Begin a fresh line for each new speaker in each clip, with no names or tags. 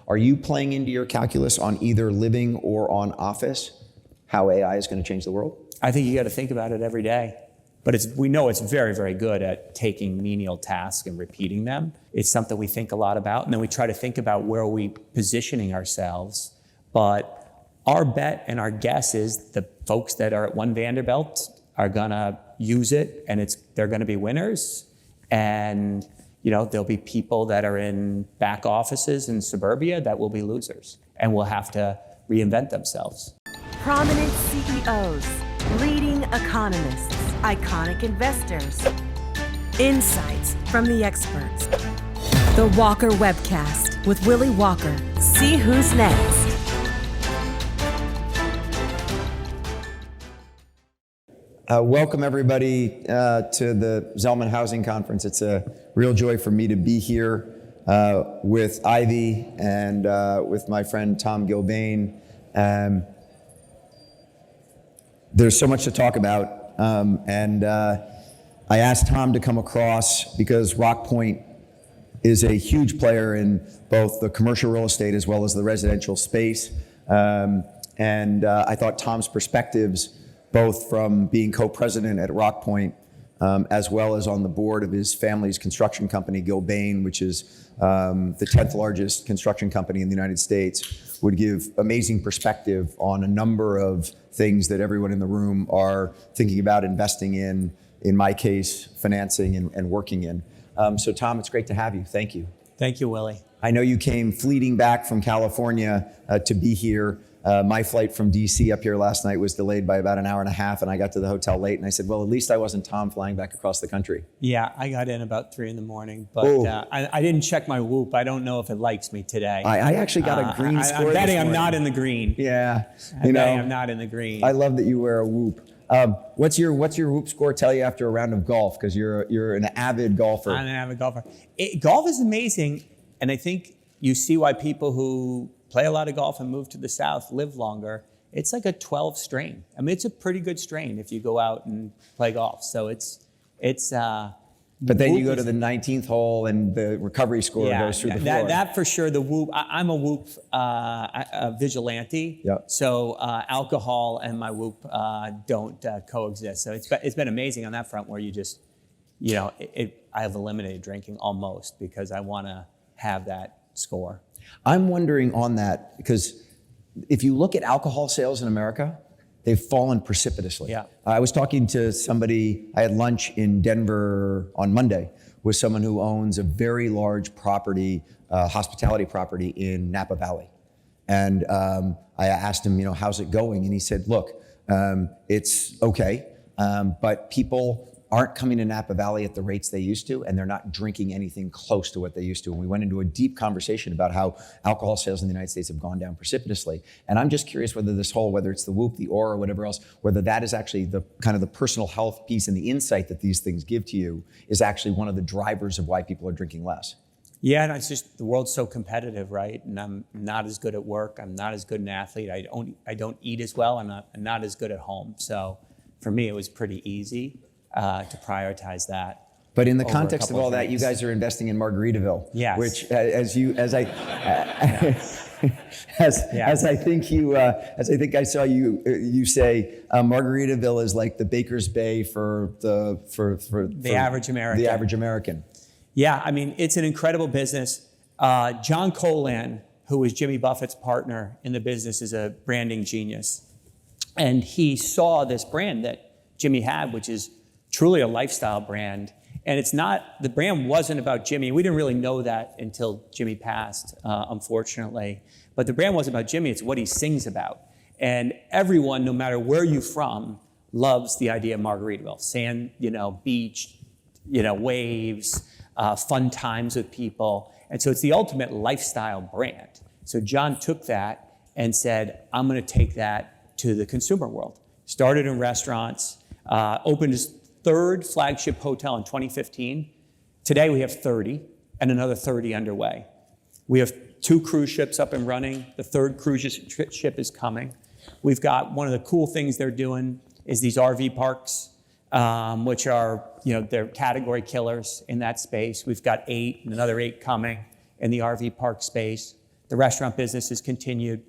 Are you playing into your calculus on either living or on office, how AI is going to change the world?
I think you got to think about it every day. But we know it's very, very good at taking menial tasks and repeating them. It's something we think a lot about. And then we try to think about where are we positioning ourselves. But our bet and our guess is the folks that are at One Vanderbilt are going to use it, and they're going to be winners. And there'll be people that are in back offices in suburbia that will be losers and will have to reinvent themselves.
Prominent CEOs, leading economists, iconic investors, insights from the experts. The Walker Webcast with Willy Walker. See who's next.
Welcome everybody to the Zelman Housing Conference. It's a real joy for me to be here with Ivy and with my friend Tom Gilbane. There's so much to talk about. And I asked Tom to come across because Rockpoint is a huge player in both the commercial real estate as well as the residential space. And I thought Tom's perspectives, both from being co-president at Rockpoint as well as on the board of his family's construction company, Gilbane, which is the 10th largest construction company in the United States, would give amazing perspective on a number of things that everyone in the room are thinking about investing in my case, financing and working in. So Tom, it's great to have you. Thank you.
Thank you, Willie.
I know you came fleeting back from California to be here. My flight from DC up here last night was delayed by about an hour and a half, and I got to the hotel late, and I said, well, at least I wasn't Tom flying back across the country.
Yeah, I got in about 3 a.m, but I didn't check my Whoop. I don't know if it likes me today.
I actually got a green score.
I'm betting I'm not in the green.
Yeah.
I'm betting I'm not in the green.
I love that you wear a Whoop. What's your Whoop score tell you after a round of golf? Because you're an avid golfer.
I'm an avid golfer. Golf is amazing, and I think you see why people who play a lot of golf and move to the South live longer. It's like a 12 strain. I mean, it's a pretty good strain if you go out and play golf. So it's.
But then you go to the 19th hole and the recovery score goes through the floor.
That for sure. The Whoop. I'm a Whoop vigilante.
Yep.
So alcohol and my Whoop don't coexist. So it's been amazing on that front where you just, I have eliminated drinking almost because I want to have that score.
I'm wondering on that, because if you look at alcohol sales in America, they've fallen precipitously.
Yeah.
I was talking to somebody, I had lunch in Denver on Monday with someone who owns a very large property, hospitality property in Napa Valley. And I asked him, how's it going? And he said, look, it's okay, but people aren't coming to Napa Valley at the rates they used to, and they're not drinking anything close to what they used to. And we went into a deep conversation about how alcohol sales in the United States have gone down precipitously. And I'm just curious whether whether it's the Whoop, the Aura, or whatever else, whether that is actually the kind of the personal health piece and the insight that these things give to you is actually one of the drivers of why people are drinking less.
Yeah, and it's just the world's so competitive, right? And I'm not as good at work. I'm not as good an athlete. I don't eat as well. I'm not as good at home. So for me, it was pretty easy to prioritize that.
But in the context of all that, you guys are investing in Margaritaville,
yes.
Which, as I think I saw you say, Margaritaville is like the Baker's Bay for the
average American.
The average American.
Yeah, I mean, it's an incredible business. John Colan, who was Jimmy Buffett's partner in the business, is a branding genius, and he saw this brand that Jimmy had, which is truly a lifestyle brand. And the brand wasn't about Jimmy. We didn't really know that until Jimmy passed, unfortunately. But the brand wasn't about Jimmy, it's what he sings about. And everyone, no matter where you're from, loves the idea of Margaritaville. Sand, beach, waves, fun times with people. And so it's the ultimate lifestyle brand. So John took that and said, I'm gonna take that to the consumer world. Started in restaurants, opened his 3rd flagship hotel in 2015. Today we have 30 and another 30 underway. We have 2 cruise ships up and running. The 3rd cruise ship is coming. We've got one of the cool things they're doing is these RV parks, which are, they're category killers in that space. We've got 8 and another 8 coming in the RV park space. The restaurant business has continued.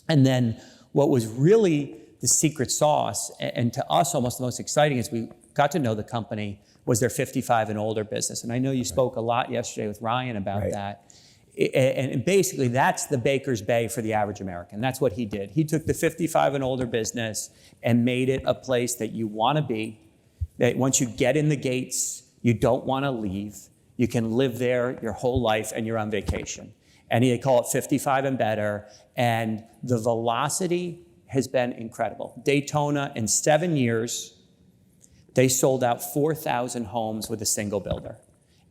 And then what was really the secret sauce, and to us almost the most exciting as we got to know the company, was their 55 and older business. And I know you spoke a lot yesterday with Ryan about that. And basically that's the Baker's Bay for the average American. That's what he did. He took the 55 and older business and made it a place that you want to be, that once you get in the gates, you don't want to leave. You can live there your whole life and you're on vacation. And they call it 55 and better. And the velocity has been incredible. Daytona, in 7 years, they sold out 4,000 homes with a single builder.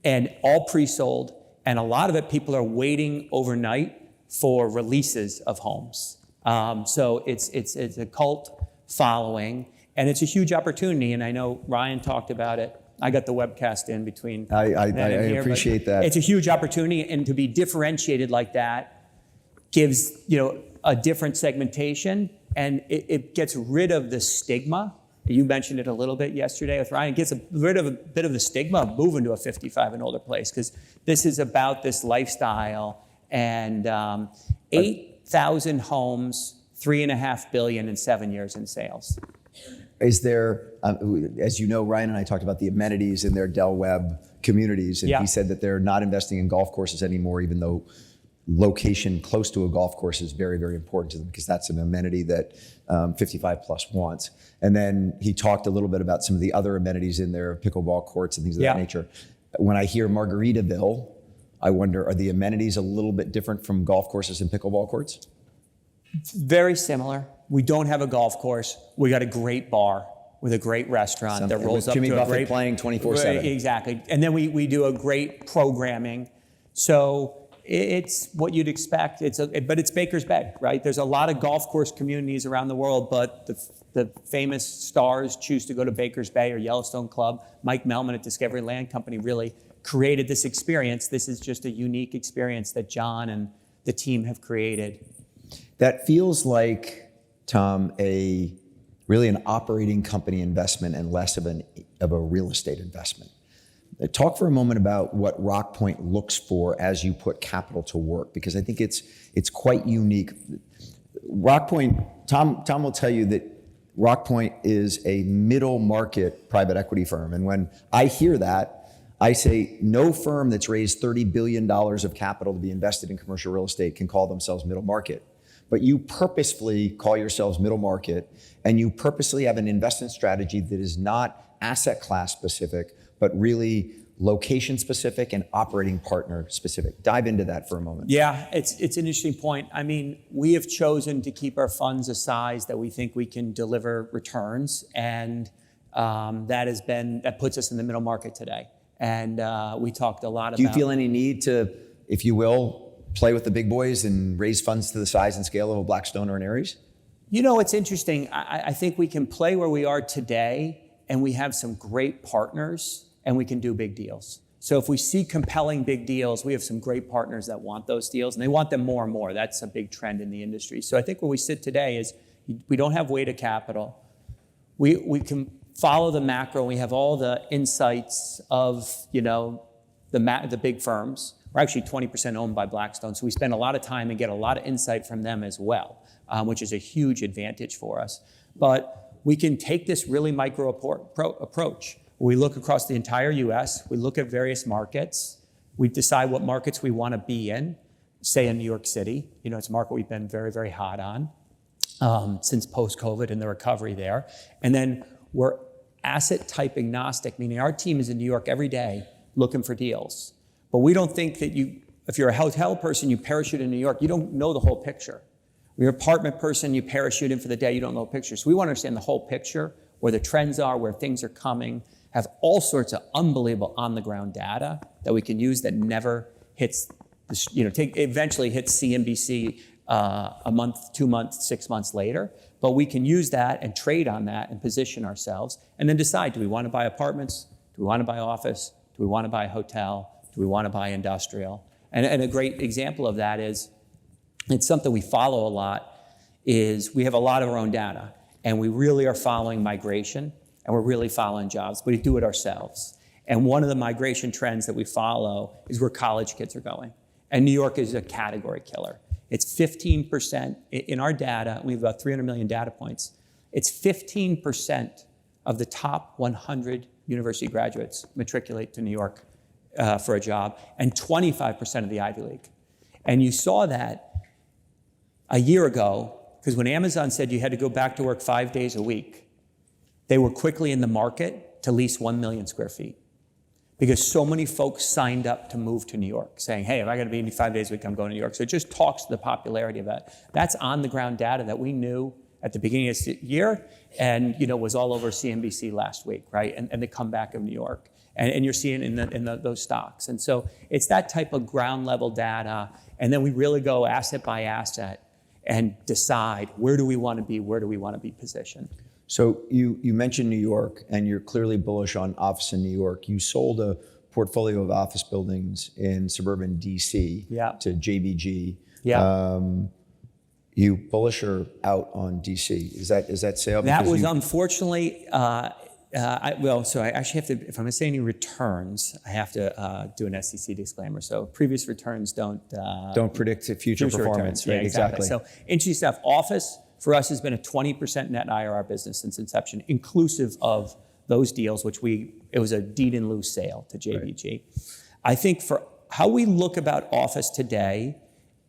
And all pre-sold. And a lot of it, people are waiting overnight for releases of homes. So it's a cult following. And it's a huge opportunity. And I know Ryan talked about it. I got the webcast in between.
I appreciate that.
It's a huge opportunity, and to be differentiated like that gives a different segmentation, and it gets rid of the stigma. You mentioned it a little bit yesterday with Ryan. It gets rid of a bit of the stigma of moving to a 55 and older place, because this is about this lifestyle. And 8,000 homes, $3.5 billion in 7 years in sales.
Is there, as you know, Ryan and I talked about the amenities in their Del Webb communities, and he said that they're not investing in golf courses anymore, even though location close to a golf course is very, very important to them, because that's an amenity that 55 plus wants. And then he talked a little bit about some of the other amenities in their pickleball courts and things of that nature. When I hear Margaritaville, I wonder, are the amenities a little bit different from golf courses and pickleball courts?
Very similar. We don't have a golf course. We got a great bar with a great restaurant that rolls up to
Jimmy
a
Buffett
great
playing 24/7.
Exactly. And then we do a great programming. So it's what you'd expect. But it's Baker's Bay, right? There's a lot of golf course communities around the world, but the famous stars choose to go to Baker's Bay or Yellowstone Club. Mike Melman at Discovery Land Company really created this experience. This is just a unique experience that John and the team have created.
That feels like, Tom, really an operating company investment and less of a real estate investment. Talk for a moment about what Rockpoint looks for as you put capital to work, because I think it's quite unique. Rockpoint, Tom will tell you that Rockpoint is a middle market private equity firm. And when I hear that, I say no firm that's raised $30 billion of capital to be invested in commercial real estate can call themselves middle market. But you purposefully call yourselves middle market, and you purposely have an investment strategy that is not asset class specific, but really location specific and operating partner specific. Dive into that for a moment. Yeah,
it's an interesting point. I mean, we have chosen to keep our funds a size that we think we can deliver returns, and that puts us in the middle market today. And we talked a lot about.
Do you feel any need to, if you will, play with the big boys and raise funds to the size and scale of a Blackstone or an Ares?
It's interesting. I think we can play where we are today, and we have some great partners, and we can do big deals. So if we see compelling big deals, we have some great partners that want those deals, and they want them more and more. That's a big trend in the industry. So I think where we sit today is we don't have weight of capital. We can follow the macro. We have all the insights of the big firms. We're actually 20% owned by Blackstone, so we spend a lot of time and get a lot of insight from them as well, which is a huge advantage for us. But we can take this really micro approach. We look across the entire US, we look at various markets, we decide what markets we want to be in, say in New York City. It's a market we've been very, very hot on since post-COVID and the recovery there. And then we're asset type agnostic, meaning our team is in New York every day looking for deals. But we don't think that if you're a hotel person, you parachute in New York, you don't know the whole picture. If you're an apartment person, you parachute in for the day, you don't know the picture. So we want to understand the whole picture, where the trends are, where things are coming, have all sorts of unbelievable on-the-ground data that we can use that never hits, eventually hits CNBC a month, 2 months, 6 months later. But we can use that and trade on that and position ourselves and then decide, do we want to buy apartments? Do we want to buy office? Do we want to buy a hotel? Do we want to buy industrial? And a great example of that is, it's something we follow a lot, is we have a lot of our own data, and we really are following migration, and we're really following jobs, but we do it ourselves. And one of the migration trends that we follow is where college kids are going. And New York is a category killer. It's 15%. In our data, we have about 300 million data points. It's 15% of the top 100 university graduates matriculate to New York for a job, and 25% of the Ivy League. And you saw that a year ago, because when Amazon said you had to go back to work 5 days a week, they were quickly in the market to lease 1 million square feet. Because so many folks signed up to move to New York, saying, hey, if I got to be in 5 days a week, I'm going to New York. So it just talks to the popularity of that. That's on the ground data that we knew at the beginning of the year and was all over CNBC last week, right? And the comeback of New York. And you're seeing in those stocks. And so it's that type of ground level data. And then we really go asset by asset and decide where do we want to be, where do we want to be positioned.
So you mentioned New York, and you're clearly bullish on office in New York. You sold a portfolio of office buildings in suburban DC to JBG. You bullish or out on DC? Is that sale?
That was unfortunately. So I actually have to, if I'm going to say any returns, I have to do an SEC disclaimer. So previous returns don't
predict future performance.
Returns. Right,
yeah, exactly.
So interesting stuff. Office for us has been a 20% net IRR business since inception, inclusive of those deals, which it was a deed in lieu sale to JBG. Right. I think for how we look about office today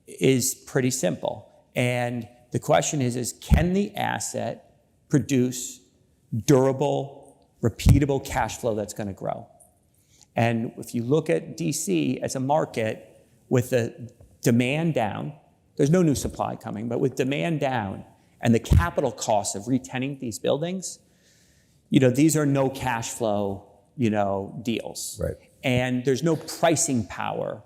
is pretty simple. And the question is can the asset produce durable, repeatable cash flow that's going to grow? And if you look at DC as a market with the demand down, there's no new supply coming, but with demand down and the capital costs of re-tenanting these buildings, these are no cash flow, deals.
Right.
And there's no pricing power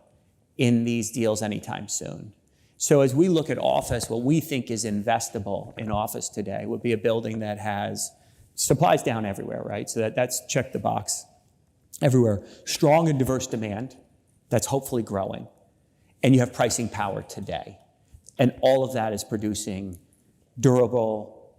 in these deals anytime soon. So as we look at office, what we think is investable in office today would be a building that has supply's down everywhere, right? So that's check the box everywhere. Strong and diverse demand that's hopefully growing. And you have pricing power today. And all of that is producing durable,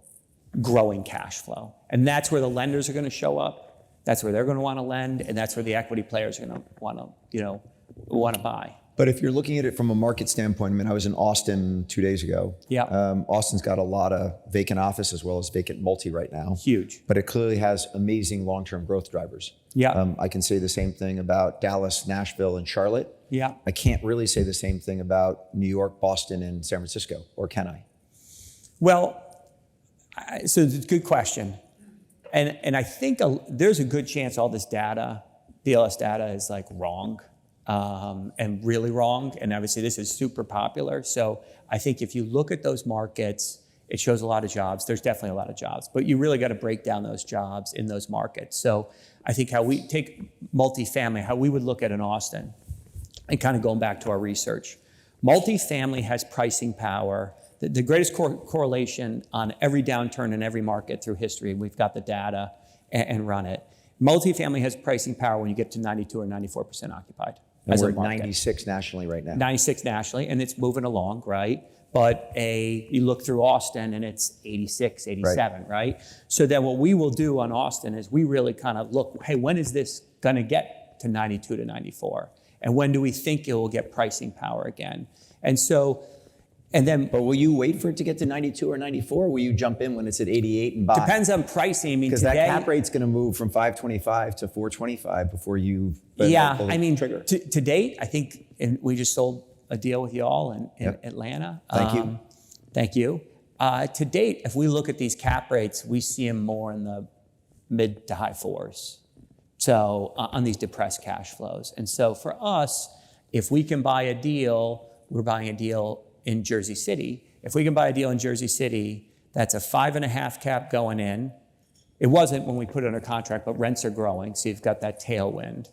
growing cash flow. And that's where the lenders are going to show up. That's where they're going to want to lend. And that's where the equity players are going to want to buy.
But if you're looking at it from a market standpoint, I was in Austin 2 days ago.
Yeah.
Austin's got a lot of vacant office as well as vacant multi right now.
Huge.
But it clearly has amazing long-term growth drivers.
Yeah.
I can say the same thing about Dallas, Nashville, and Charlotte.
Yeah.
I can't really say the same thing about New York, Boston, and San Francisco, or can I?
Well, so it's a good question. And I think there's a good chance all this data, BLS data, is wrong. And really wrong. And obviously this is super popular. So I think if you look at those markets, it shows a lot of jobs. There's definitely a lot of jobs, but you really got to break down those jobs in those markets. So I think how we take multifamily, how we would look at in Austin, and kind of going back to our research, multifamily has pricing power. The greatest correlation on every downturn in every market through history. We've got the data and run it. Multifamily has pricing power when you get to 92 or 94% occupied.
And we're at 96 nationally right now.
96 nationally, and it's moving along, right? But you look through Austin and it's 86, 87, right? So then what we will do on Austin is we really kind of look, hey, when is this gonna get to 92 to 94? And when do we think it will get pricing power again? But
will you wait for it to get to 92 or 94? Or will you jump in when it's at 88 and buy?
Depends on pricing.
Because that cap rate's going to move from 525 to 425 before you trigger.
To date, I think we just sold a deal with y'all in Atlanta.
Thank you.
Thank you. To date, if we look at these cap rates, we see them more in the mid to high fours. So on these depressed cash flows. And so for us, if we can buy a deal, we're buying a deal in Jersey City. If we can buy a deal in Jersey City, that's a 5.5 cap going in. It wasn't when we put it under contract, but rents are growing, so you've got that tailwind.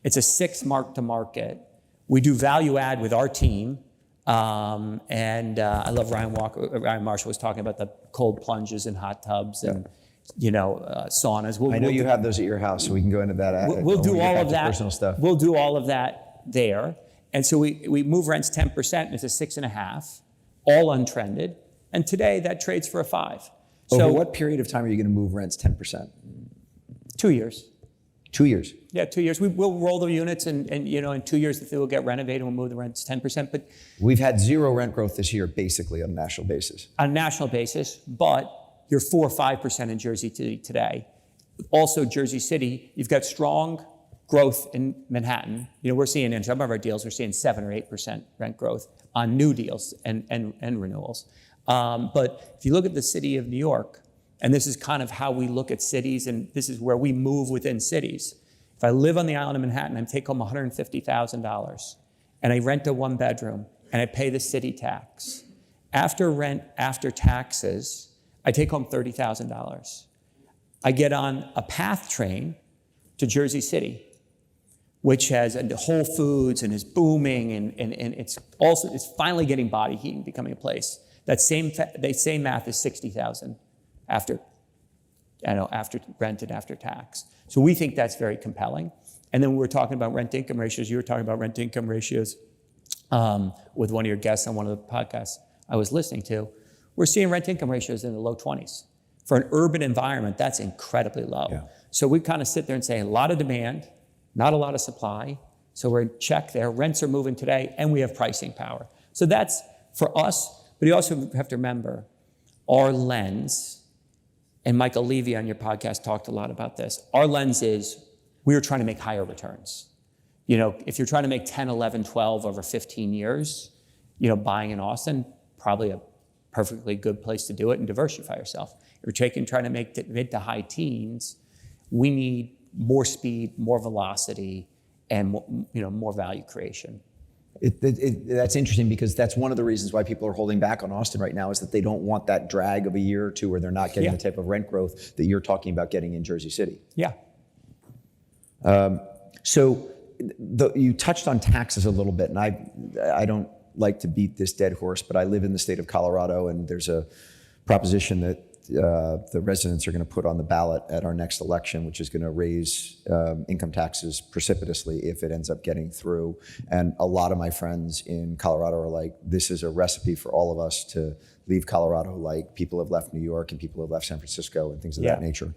It's a 6 mark to market. We do value add with our team, and I love Ryan Marshall was talking about the cold plunges and hot tubs and saunas.
I know you have those at your house, so we can go into that.
We'll do all of that.
Personal stuff.
We'll do all of that there. And so we move rents 10%, and it's a 6.5, all untrended. And today that trades for a 5.
Over what period of time are you going to move rents 10%?
2 years.
2 years.
Yeah, 2 years. We'll roll the units, and in 2 years they will get renovated. We'll move the rents 10%. But
We've had zero rent growth this year, basically on a national basis.
on a national basis, but you're 4 or 5% in Jersey City today. Also, Jersey City, you've got strong growth in Manhattan. We're seeing in some of our deals, we're seeing 7 or 8% rent growth on new deals and renewals. But if you look at the city of New York, and this is kind of how we look at cities, and this is where we move within cities. If I live on the island of Manhattan, I take home $150,000, and I rent a 1-bedroom, and I pay the city tax. After rent, after taxes, I take home $30,000. I get on a PATH train to Jersey City, which has Whole Foods and is booming, and it's finally getting body heat and becoming a place. They say math is $60,000 after rent and after tax. So we think that's very compelling. And then we were talking about rent-income ratios. You were talking about rent-income ratios with one of your guests on one of the podcasts I was listening to. We're seeing rent-income ratios in the low 20s. For an urban environment, that's incredibly low. Yeah. So we kind of sit there and say a lot of demand, not a lot of supply. So we're in check there. Rents are moving today, and we have pricing power. So that's for us. But you also have to remember our lens, and Michael Levy on your podcast talked a lot about this. Our lens is we're trying to make higher returns. If you're trying to make 10, 11, 12 over 15 years, buying in Austin, probably a perfectly good place to do it and diversify yourself. If you're trying to make mid to high teens, we need more speed, more velocity, and more value creation.
That's interesting because that's one of the reasons why people are holding back on Austin right now is that they don't want that drag of a year or two where they're not getting the type of rent growth that you're talking about getting in Jersey City.
Yeah.
So you touched on taxes a little bit, and I don't like to beat this dead horse, but I live in the state of Colorado, and there's a proposition that the residents are going to put on the ballot at our next election, which is going to raise income taxes precipitously if it ends up getting through. And a lot of my friends in Colorado are like, this is a recipe for all of us to leave Colorado like people have left New York and people have left San Francisco and things of that nature.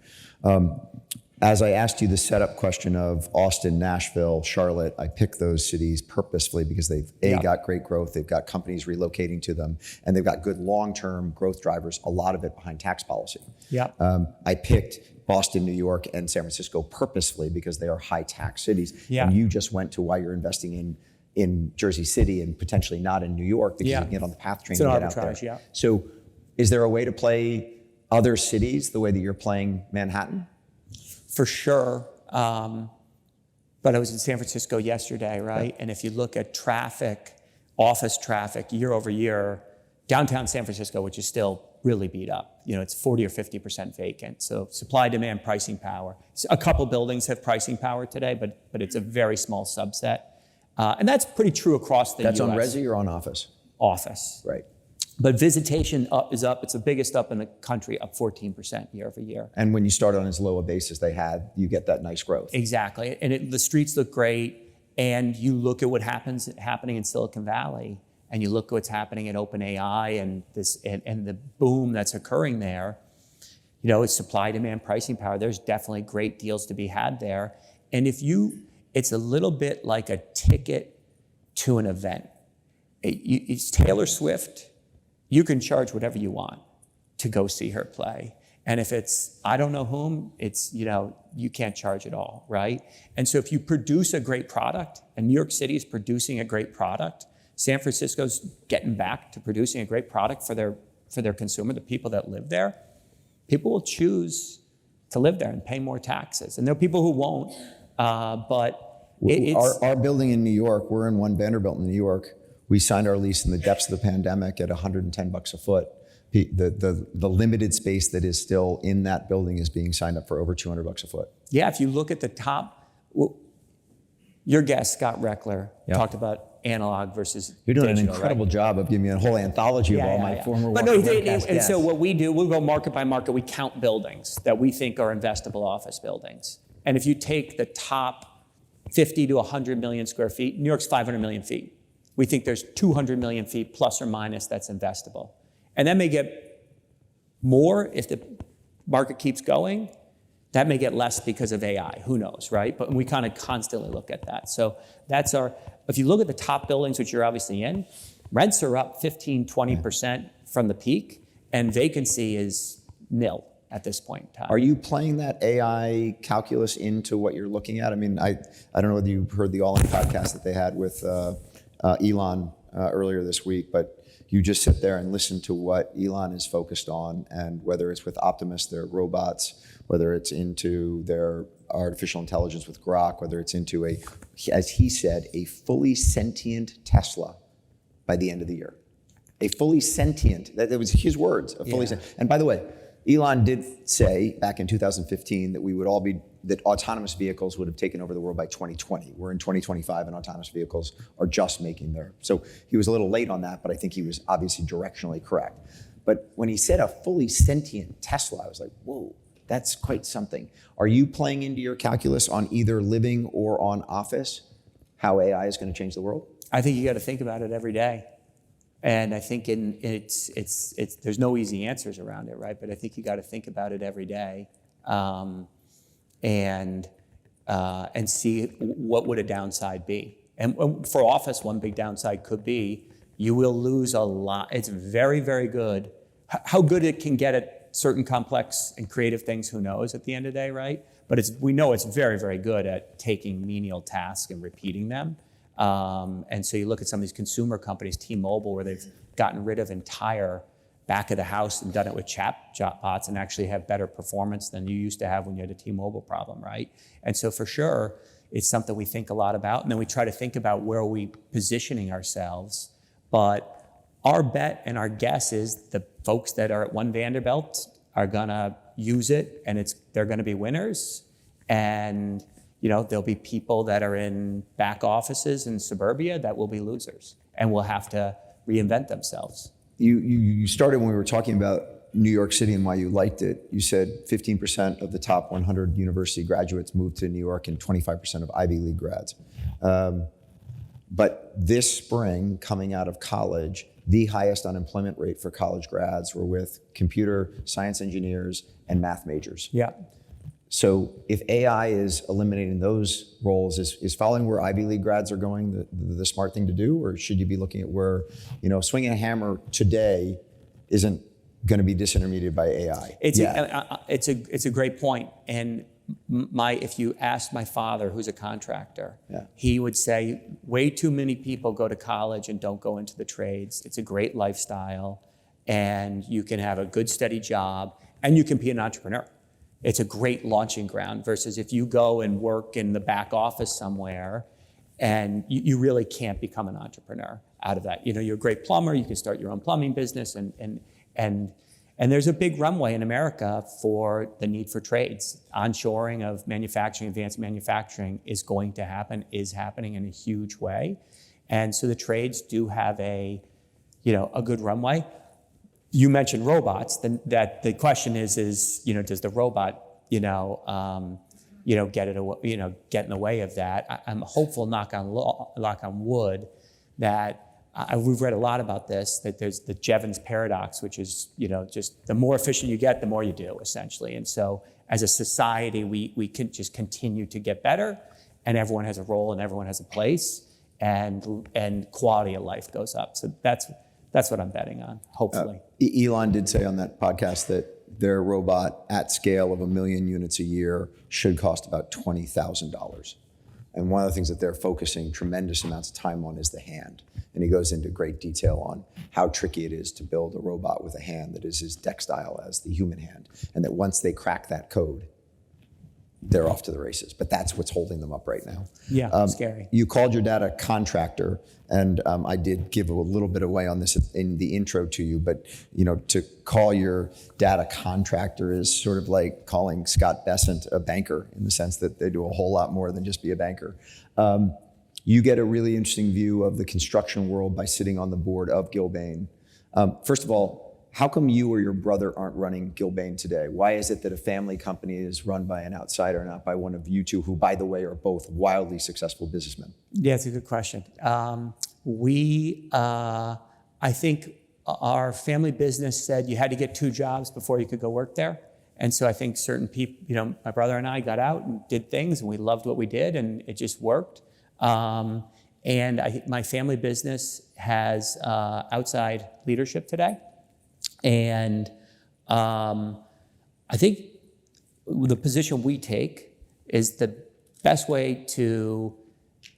As I asked you the setup question of Austin, Nashville, Charlotte, I picked those cities purposefully because they've got great growth, they've got companies relocating to them, and they've got good long-term growth drivers, a lot of it behind tax policy.
Yeah.
I picked Boston, New York, and San Francisco purposefully because they are high tax cities.
Yeah.
And you just went to why you're investing in Jersey City and potentially not in New York because you can get on the PATH train and get out there.
Yeah.
So is there a way to play other cities the way that you're playing Manhattan?
For sure. But I was in San Francisco yesterday, right? Yeah. And if you look at traffic, office traffic year over year, downtown San Francisco, which is still really beat up, it's 40 or 50% vacant. So supply, demand, pricing power. A couple buildings have pricing power today, but it's a very small subset. And that's pretty true across the US.
That's on resi or on office?
Office.
Right.
But visitation is up. It's the biggest up in the country, up 14% year over year.
And when you start on as low a basis you get that nice growth.
Exactly. And the streets look great. And you look at what happening in Silicon Valley, and you look at what's happening at OpenAI and the boom that's occurring there. It's supply, demand, pricing power. There's definitely great deals to be had there. And it's a little bit like a ticket to an event. It's Taylor Swift. You can charge whatever you want to go see her play. And if it's, I don't know whom, it's, you can't charge at all, right? And so if you produce a great product, and New York City is producing a great product, San Francisco's getting back to producing a great product for their consumer, the people that live there, people will choose to live there and pay more taxes. And there are people who won't, but
our building in New York, we're in One Vanderbilt in New York. We signed our lease in the depths of the pandemic at $110 a foot. The limited space that is still in that building is being signed up for over $200 a foot.
Yeah, if you look at the top, your guest, Scott Reckler, talked about analog versus
You're doing
digital,
an incredible job of giving me a whole anthology of all my former
But
Walker
no,
Webcast
and so
guests.
what we do, we'll go market by market. We count buildings that we think are investable office buildings. And if you take the top 50 to 100 million square feet, New York's 500 million feet. We think there's 200 million feet plus or minus that's investable. And that may get more if the market keeps going. That may get less because of AI, who knows, right? But we kind of constantly look at that. So that's if you look at the top buildings, which you're obviously in, rents are up 15, 20% from the peak, and vacancy is nil at this point in time.
Are you playing that AI calculus into what you're looking at? I mean, I don't know whether you heard the All In podcast that they had with Elon earlier this week, but you just sit there and listen to what Elon is focused on, and whether it's with Optimus, their robots, whether it's into their artificial intelligence with Grok, whether it's into as he said, a fully sentient Tesla by the end of the year. A fully sentient, that was his words, a fully sentient. And by the way, Elon did say back in 2015 that autonomous vehicles would have taken over the world by 2020. We're in 2025 and autonomous vehicles are just making their, so he was a little late on that, but I think he was obviously directionally correct. But when he said a fully sentient Tesla, I was like, whoa, that's quite something. Are you playing into your calculus on either living or on office, how AI is going to change the world?
I think you got to think about it every day. And I think there's no easy answers around it, right? But I think you got to think about it every day, and see what would a downside be. And for office, one big downside could be you will lose a lot. It's very, very good. How good it can get at certain complex and creative things, who knows at the end of the day, right? But we know it's very, very good at taking menial tasks and repeating them. And so you look at some of these consumer companies, T-Mobile, where they've gotten rid of entire back of the house and done it with chatbots and actually have better performance than you used to have when you had a T-Mobile problem, right? And so for sure, it's something we think a lot about. And then we try to think about where are we positioning ourselves. But our bet and our guess is the folks that are at One Vanderbilt are gonna use it, and they're gonna be winners. And there'll be people that are in back offices in suburbia that will be losers and will have to reinvent themselves.
You started when we were talking about New York City and why you liked it. You said 15% of the top 100 university graduates moved to New York and 25% of Ivy League grads. But this spring, coming out of college, the highest unemployment rate for college grads were with computer science engineers and math majors.
Yeah.
So if AI is eliminating those roles, is following where Ivy League grads are going the smart thing to do? Or should you be looking at where, swinging a hammer today isn't going to be disintermediated by AI?
It's a great point. And if you asked my father, who's a contractor, he would say way too many people go to college and don't go into the trades. It's a great lifestyle, and you can have a good steady job, and you can be an entrepreneur. It's a great launching ground versus if you go and work in the back office somewhere and you really can't become an entrepreneur out of that. You're a great plumber, you can start your own plumbing business, and there's a big runway in America for the need for trades. Onshoring of manufacturing, advanced manufacturing is going to happen, is happening in a huge way. And so the trades do have a good runway. You mentioned robots. That the question is, does the robot, get in the way of that? I'm hopeful, knock on wood, that we've read a lot about this. That there's the Jevons paradox, which is, just the more efficient you get, the more you do, essentially. And so, as a society, we can just continue to get better, and everyone has a role and everyone has a place, and quality of life goes up. So that's what I'm betting on, hopefully.
Elon did say on that podcast that their robot at scale of 1 million units a year should cost about $20,000. And one of the things that they're focusing tremendous amounts of time on is the hand. And he goes into great detail on how tricky it is to build a robot with a hand that is as textile as the human hand. And that once they crack that code, they're off to the races. But that's what's holding them up right now.
Yeah, scary.
You called your dad a contractor, and I did give a little bit away on this in the intro to you, but to call your dad a contractor is sort of like calling Scott Bessent a banker, in the sense that they do a whole lot more than just be a banker. You get a really interesting view of the construction world by sitting on the board of Gilbane. First of all, how come you or your brother aren't running Gilbane today? Why is it that a family company is run by an outsider, not by one of you two, who, by the way, are both wildly successful businessmen?
Yeah, it's a good question. I think our family business said you had to get 2 jobs before you could go work there. And so I think certain people, my brother and I got out and did things, and we loved what we did, and it just worked. And my family business has outside leadership today. And I think the position we take is the best way to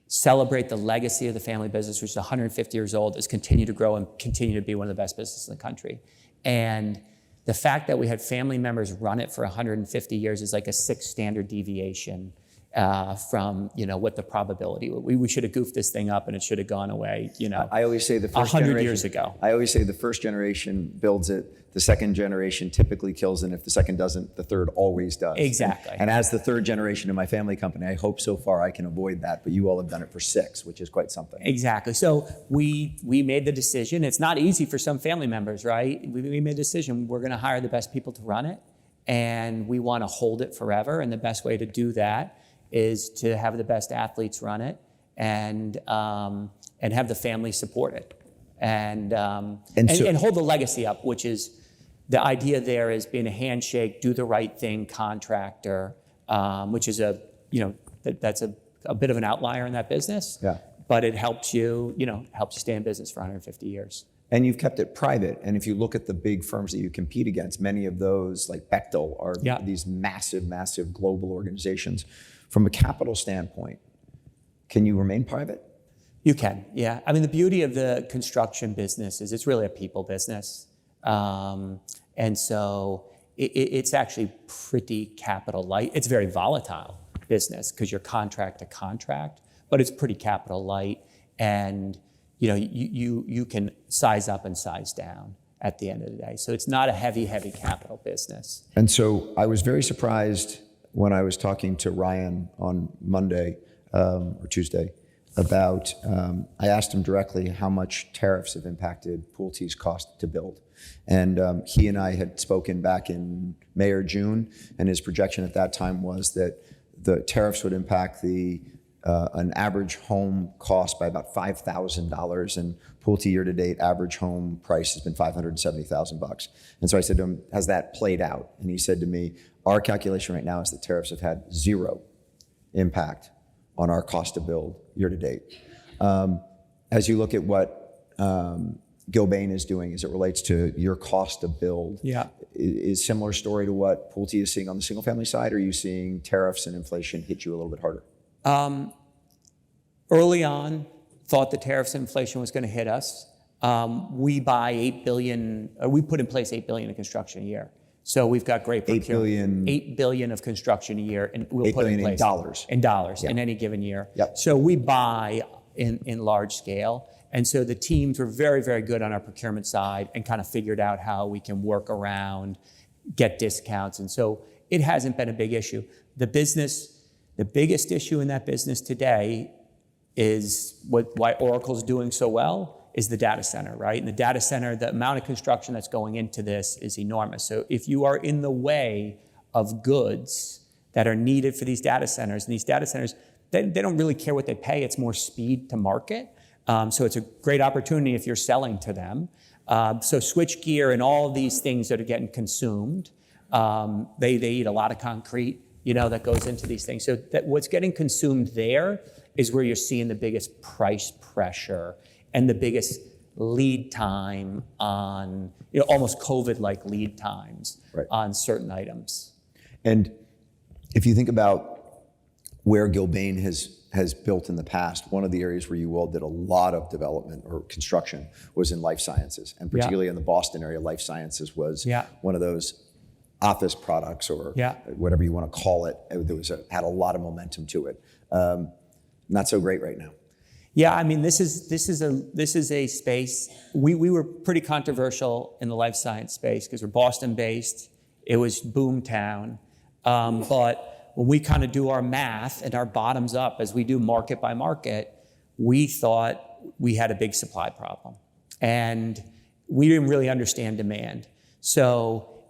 celebrate the legacy of the family business, which is 150 years old, is continue to grow and continue to be one of the best businesses in the country. And the fact that we had family members run it for 150 years is like a 6 standard deviation from what the probability. We should have goofed this thing up and it should have gone away.
I always say the first
100 years ago.
I always say the first generation builds it. The second generation typically kills it. And if the second doesn't, the third always does.
Exactly.
And as the third generation in my family company, I hope so far I can avoid that. But you all have done it for 6, which is quite something.
Exactly. So we made the decision. It's not easy for some family members, right? We made the decision. We're going to hire the best people to run it, and we want to hold it forever. And the best way to do that is to have the best athletes run it, and have the family support it, and hold the legacy up, which is the idea there is being a handshake, do the right thing contractor, which is that's a bit of an outlier in that business.
Yeah.
But it helps you stay in business for 150 years.
And you've kept it private. And if you look at the big firms that you compete against, many of those, like Bechtel, are these massive, massive global organizations. From a capital standpoint, can you remain private?
You can, yeah. I mean, the beauty of the construction business is it's really a people business. And so it's actually pretty capital light. It's very volatile business because you're contract to contract, but it's pretty capital light. And you can size up and size down at the end of the day. So it's not a heavy capital business.
And so I was very surprised when I was talking to Ryan on Monday or Tuesday about, I asked him directly how much tariffs have impacted Pulte's cost to build. And he and I had spoken back in May or June, and his projection at that time was that the tariffs would impact an average home cost by about $5,000, and Pulte year to date average home price has been $570,000. And so I said to him, has that played out? And he said to me, our calculation right now is that tariffs have had 0 impact on our cost to build year to date. As you look at what Gilbane is doing as it relates to your cost to build, is similar story to what Pulte is seeing on the single family side, or are you seeing tariffs and inflation hit you a little bit harder?
Early on, thought the tariffs and inflation was going to hit us. We buy $8 billion, we put in place $8 billion in construction a year. So we've got great procurement. $8 billion of construction a year, and we'll put in place in dollars in any given year.
Yep.
So we buy in large scale, and so the teams were very, very good on our procurement side and kind of figured out how we can work around, get discounts, and so it hasn't been a big issue. The biggest issue in that business today is why Oracle's doing so well is the data center, right? And the data center, the amount of construction that's going into this is enormous. So if you are in the way of goods that are needed for these data centers, and these data centers, they don't really care what they pay, it's more speed to market. So it's a great opportunity if you're selling to them. So switchgear and all of these things that are getting consumed, they eat a lot of concrete, that goes into these things. So that what's getting consumed there is where you're seeing the biggest price pressure and the biggest lead time on, almost COVID-like lead times on certain items.
And if you think about where Gilbane has built in the past, one of the areas where you all did a lot of development or construction was in life sciences, and particularly in the Boston area, life sciences was one of those office products or whatever you want to call it. Had a lot of momentum to it. Not so great right now.
Yeah, I mean, this is a space. We were pretty controversial in the life science space because we're Boston based. It was boom town, but when we kind of do our math and our bottoms up as we do market by market, we thought we had a big supply problem, and we didn't really understand demand. So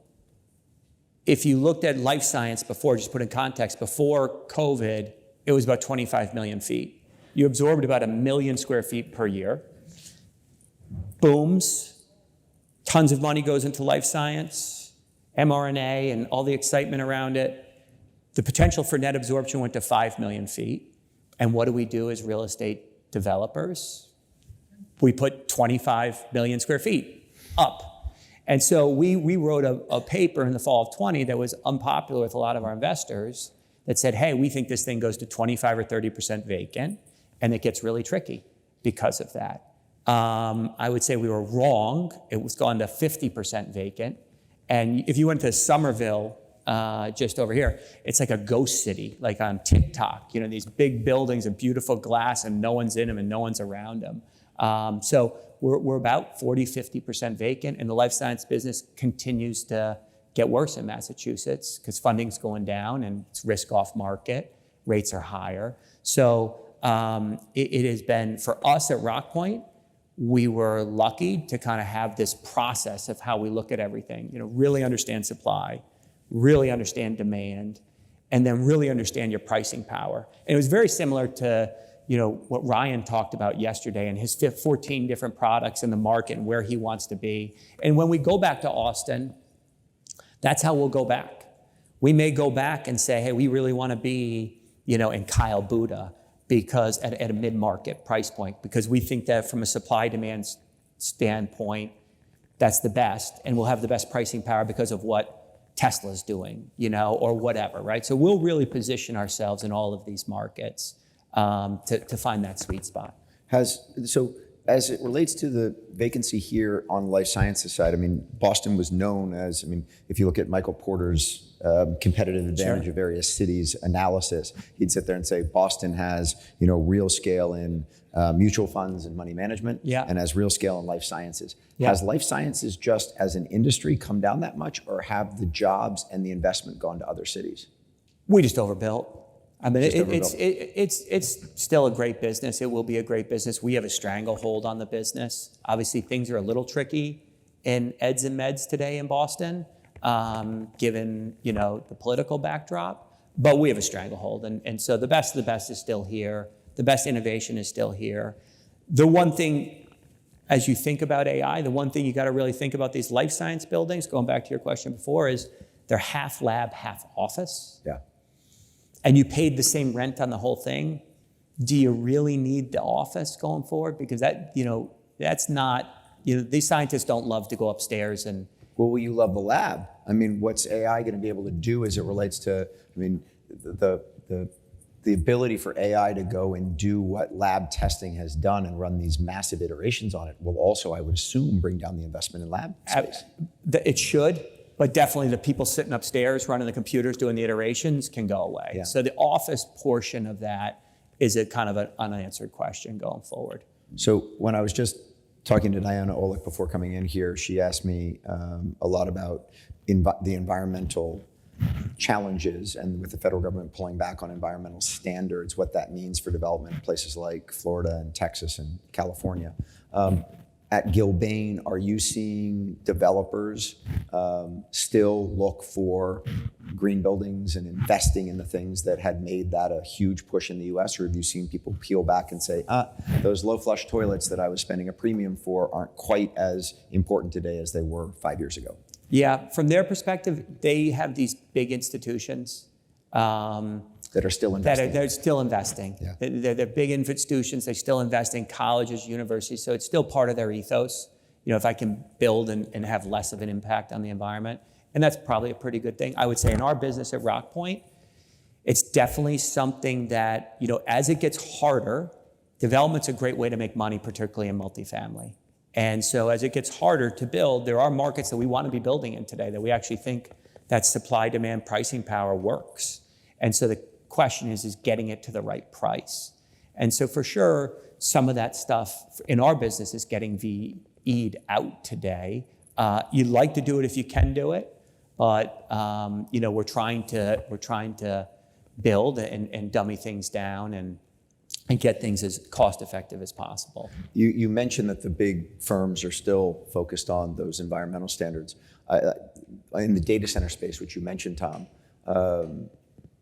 if you looked at life science before, just put in context, before COVID, it was about 25 million feet. You absorbed about 1 million square feet per year. Booms, tons of money goes into life science, mRNA and all the excitement around it, the potential for net absorption went to 5 million feet. And what do we do as real estate developers? We put 25 million square feet up. And so we wrote a paper in the fall of 20 that was unpopular with a lot of our investors that said, hey, we think this thing goes to 25 or 30% vacant, and it gets really tricky because of that. I would say we were wrong. It was gone to 50% vacant. And if you went to Somerville, just over here, it's like a ghost city, like on TikTok, these big buildings and beautiful glass and no one's in them and no one's around them. So we're about 40, 50% vacant, and the life science business continues to get worse in Massachusetts because funding's going down and it's risk off market, rates are higher. So it has been, for us at Rockpoint, we were lucky to kind of have this process of how we look at everything, really understand supply, really understand demand, and then really understand your pricing power. And it was very similar to what Ryan talked about yesterday and his 14 different products in the market and where he wants to be. And when we go back to Austin, that's how we'll go back. We may go back and say, hey, we really want to be, in Kyle Buddha, because at a mid-market price point, because we think that from a supply-demand standpoint, that's the best, and we'll have the best pricing power because of what Tesla's doing, or whatever, right? So we'll really position ourselves in all of these markets to find that sweet spot.
So as it relates to the vacancy here on the life sciences side, Boston was known as, if you look at Michael Porter's competitive advantage of various cities analysis, he'd sit there and say Boston has, real scale in mutual funds and money management, and has real scale in life sciences. Has life sciences just as an industry come down that much, or have the jobs and the investment gone to other cities?
We just overbuilt. It's still a great business. It will be a great business. We have a stranglehold on the business. Obviously, things are a little tricky in eds and meds today in Boston, given the political backdrop. But we have a stranglehold, and so the best of the best is still here. The best innovation is still here. The one thing, as you think about AI, the one thing you got to really think about these life science buildings, going back to your question before, is they're half lab, half office.
Yeah.
And you paid the same rent on the whole thing. Do you really need the office going forward? Because that's not, these scientists don't love to go upstairs and.
Well, will you love the lab? What's AI going to be able to do as it relates to, the ability for AI to go and do what lab testing has done and run these massive iterations on it will also, I would assume, bring down the investment in lab space.
It should. But definitely the people sitting upstairs running the computers doing the iterations can go away. Yeah. So the office portion of that is a kind of an unanswered question going forward.
So when I was just talking to Diana Olick before coming in here, she asked me a lot about the environmental challenges, and with the federal government pulling back on environmental standards, what that means for development in places like Florida and Texas and California. At Gilbane, are you seeing developers still look for green buildings and investing in the things that had made that a huge push in the US? Or have you seen people peel back and say, those low flush toilets that I was spending a premium for aren't quite as important today as they were 5 years ago?
Yeah, from their perspective, they have these big institutions
that are still investing.
They're still investing.
Yeah.
They're big institutions. They still invest in colleges, universities. So it's still part of their ethos. If I can build and have less of an impact on the environment. And that's probably a pretty good thing. I would say in our business at Rockpoint, it's definitely something that, as it gets harder, development's a great way to make money, particularly in multifamily. And so as it gets harder to build, there are markets that we want to be building in today that we actually think that supply-demand pricing power works. And so the question is getting it to the right price. And so for sure, some of that stuff in our business is getting VE'd out today. You'd like to do it if you can do it, but we're trying to build and dummy things down and get things as cost effective as possible.
You mentioned that the big firms are still focused on those environmental standards. In the data center space, which you mentioned, Tom,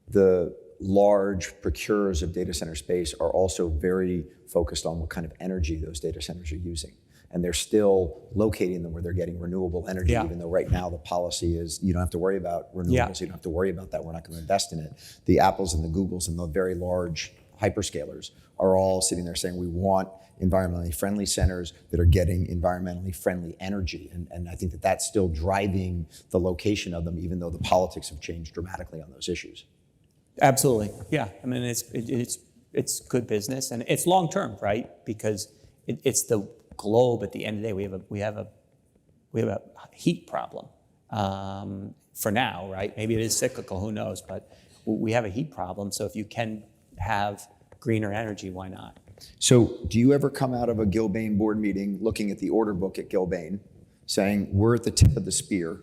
the large procurers of data center space are also very focused on what kind of energy those data centers are using. and they're still locating them where they're getting renewable energy,
Yeah.
even though right now the policy is you don't have to worry about renewables,
Yeah.
you don't have to worry about that, we're not going to invest in it. The Apples and the Googles and the very large hyperscalers are all sitting there saying we want environmentally friendly centers that are getting environmentally friendly energy. And I think that that's still driving the location of them, even though the politics have changed dramatically on those issues.
Absolutely, yeah. I mean, it's good business, and it's long term, right? Because it's the globe. At the end of the day, we have a heat problem for now, right? Maybe it is cyclical, who knows? But we have a heat problem. So if you can have greener energy, why not?
So do you ever come out of a Gilbane board meeting looking at the order book at Gilbane, saying we're at the tip of the spear,